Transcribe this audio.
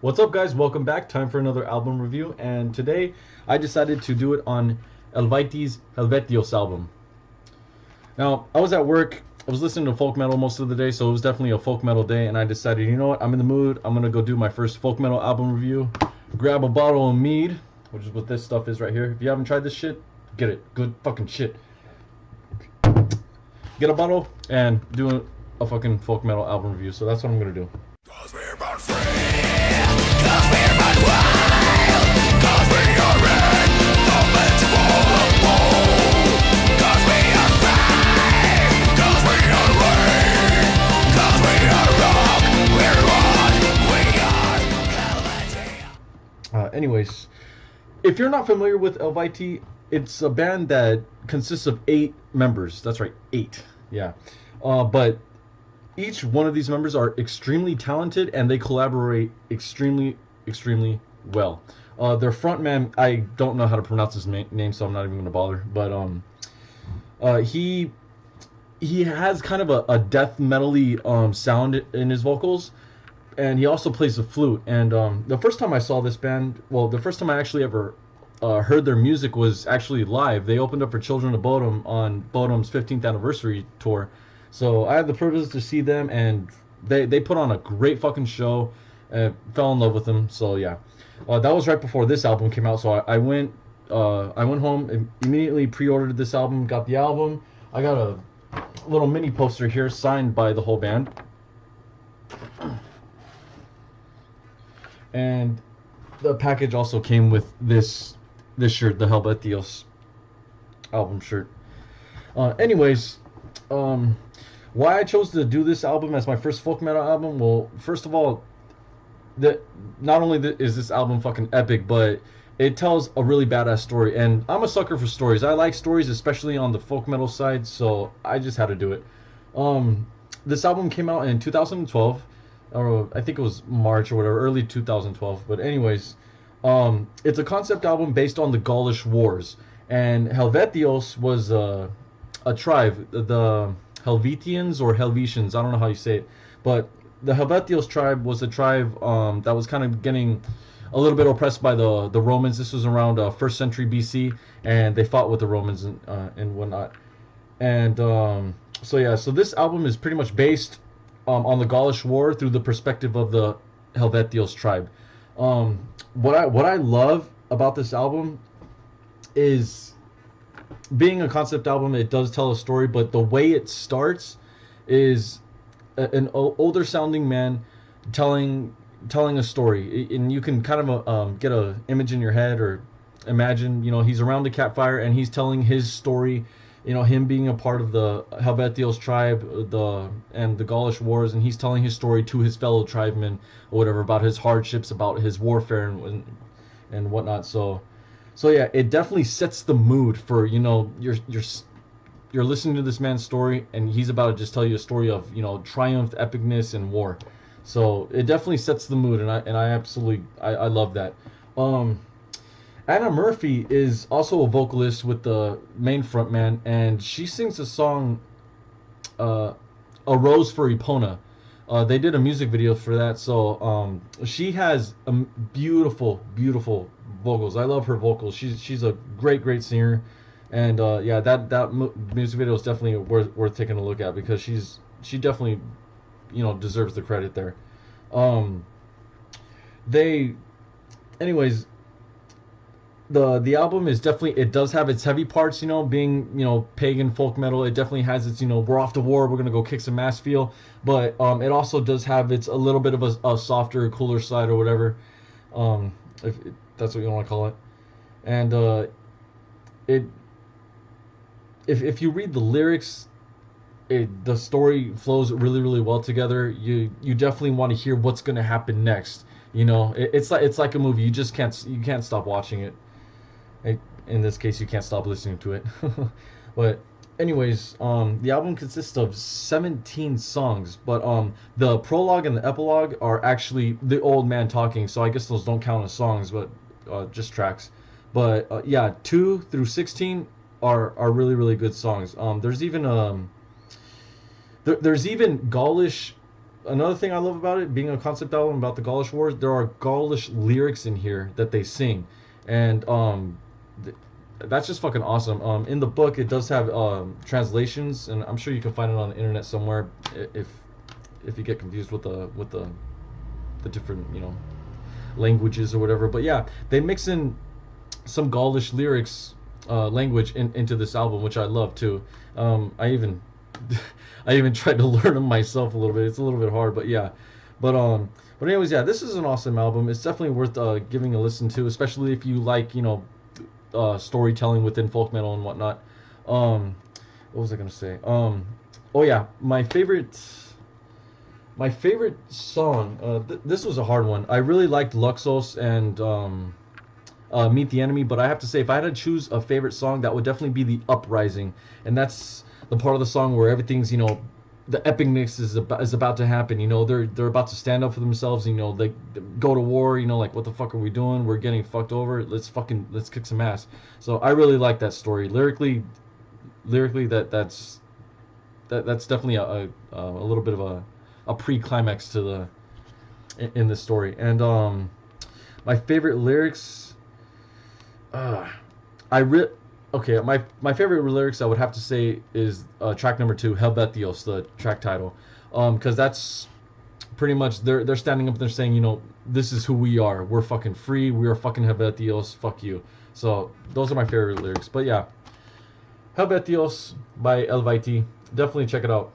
What's up, guys? Welcome back. Time for another album review, and today I decided to do it on Eluveitie Helvetios album. Now, I was at work, I was listening to folk metal most of the day, so it was definitely a folk metal day, and I decided, you know what, I'm in the mood, I'm gonna go do my first folk metal album review, grab a bottle of mead, which is what this stuff is right here. If you haven't tried this shit, get it. Good fucking shit. Get a bottle and do a fucking folk metal album review, so that's what I'm gonna do. Cause we're born free, cause we're born wild, cause we are in the mutual of woe. Cause we are free, cause we are weak, cause we are rock, we're one, we are Helvetios. Anyways, if you're not familiar with Eluveitie, it's a band that consists of 8 members. That's right, 8. Yeah. But each one of these members are extremely talented and they collaborate extremely well. Their frontman, I don't know how to pronounce his name, so I'm not even going to bother. But he has kind of a death metal-y sound in his vocals, and he also plays the flute. And the first time I saw this band, well, the first time I actually ever heard their music was actually live. They opened up for Children of Bodom on Bodom's 15th anniversary tour. So I had the privilege to see them, and they put on a great fucking show. Fell in love with them. So yeah, that was right before this album came out. So I went home, immediately pre-ordered this album, got the album. I got a little mini poster here signed by the whole band, and the package also came with this shirt, the Helvetios album shirt. Anyways, why I chose to do this album as my first folk metal album? Well, first of all, not only is this album fucking epic, but it tells a really badass story, and I'm a sucker for stories. I like stories, especially on the folk metal side, so I just had to do it. This album came out in 2012, or I think it was March or whatever, early 2012. But anyways, it's a concept album based on the Gaulish Wars, and Helvetios was a tribe, the Helvetians or Helvetians, I don't know how you say it, but the Helvetios tribe was a tribe that was kind of getting a little bit oppressed by the Romans. This was around 1st century BC, and they fought with the Romans and whatnot. And so yeah, so this album is pretty much based on the Gaulish War through the perspective of the Helvetios tribe. What I love about this album is, being a concept album, it does tell a story, but the way it starts is an older sounding man telling a story, and you can kind of get a image in your head, or imagine, he's around a campfire and he's telling his story, him being a part of the Helvetios tribe, and the Gaulish Wars, and he's telling his story to his fellow tribesmen or whatever, about his hardships, about his warfare and whatnot. So yeah, it definitely sets the mood for, you're listening to this man's story, and he's about to just tell you a story of, triumph, epicness, and war. So it definitely sets the mood, and I absolutely love that. Anna Murphy is also a vocalist with the main frontman, and she sings a song, "A Rose for Epona." They did a music video for that, so she has beautiful vocals. I love her vocals. She's a great singer, and yeah, that music video is definitely worth taking a look at, because she definitely deserves the credit there. Anyways, the album is definitely, it does have its heavy parts, being pagan folk metal. It definitely has its we're off to war, we're gonna go kick some ass feel, but it also does have its a little bit of a softer, cooler side, or whatever, if that's what you want to call it. And if you read the lyrics, the story flows really well together. You definitely want to hear what's gonna happen next. It's like a movie. You can't stop watching it. In this case, you can't stop listening to it. But anyways, the album consists of 17 songs, but the prologue and the epilogue are actually the old man talking, so I guess those don't count as songs, but just tracks. But yeah, 2 through 16 are really good songs. There's even Gaulish another thing I love about it, being a concept album about the Gaulish Wars, there are Gaulish lyrics in here that they sing, and th- that's just fucking awesome. In the book, it does have translations, and I'm sure you can find it on the internet somewhere if you get confused with the different languages or whatever. But yeah, they mix in some Gaulish lyrics language into this album, which I love too. I even I even tried to learn them myself a little bit. It's a little bit hard, but yeah. But but anyways, yeah, this is an awesome album. It's definitely worth giving a listen to, especially if you like storytelling within folk metal and whatnot. What was I gonna say? Oh yeah, my favorite song. This was a hard one. I really liked Luxos and Meet the Enemy, but I have to say, if I had to choose a favorite song, that would definitely be the Uprising, and that's the part of the song where everything's the epicness is about to happen. They're about to stand up for themselves. They go to war. Like, what the fuck are we doing? We're getting fucked over. Let's kick some ass. So I really like that story. Lyrically, that's definitely a little bit of a pre-climax to in this story. And my favorite lyrics, I re okay, my favorite lyrics I would have to say is track number 2, Helvetios, the track title, because that's pretty much they're standing up and they're saying, this is who we are. We're fucking free. We are fucking Helvetios. Fuck you. So those are my favorite lyrics. But yeah, Helvetios by Eluveitie. Definitely check it out.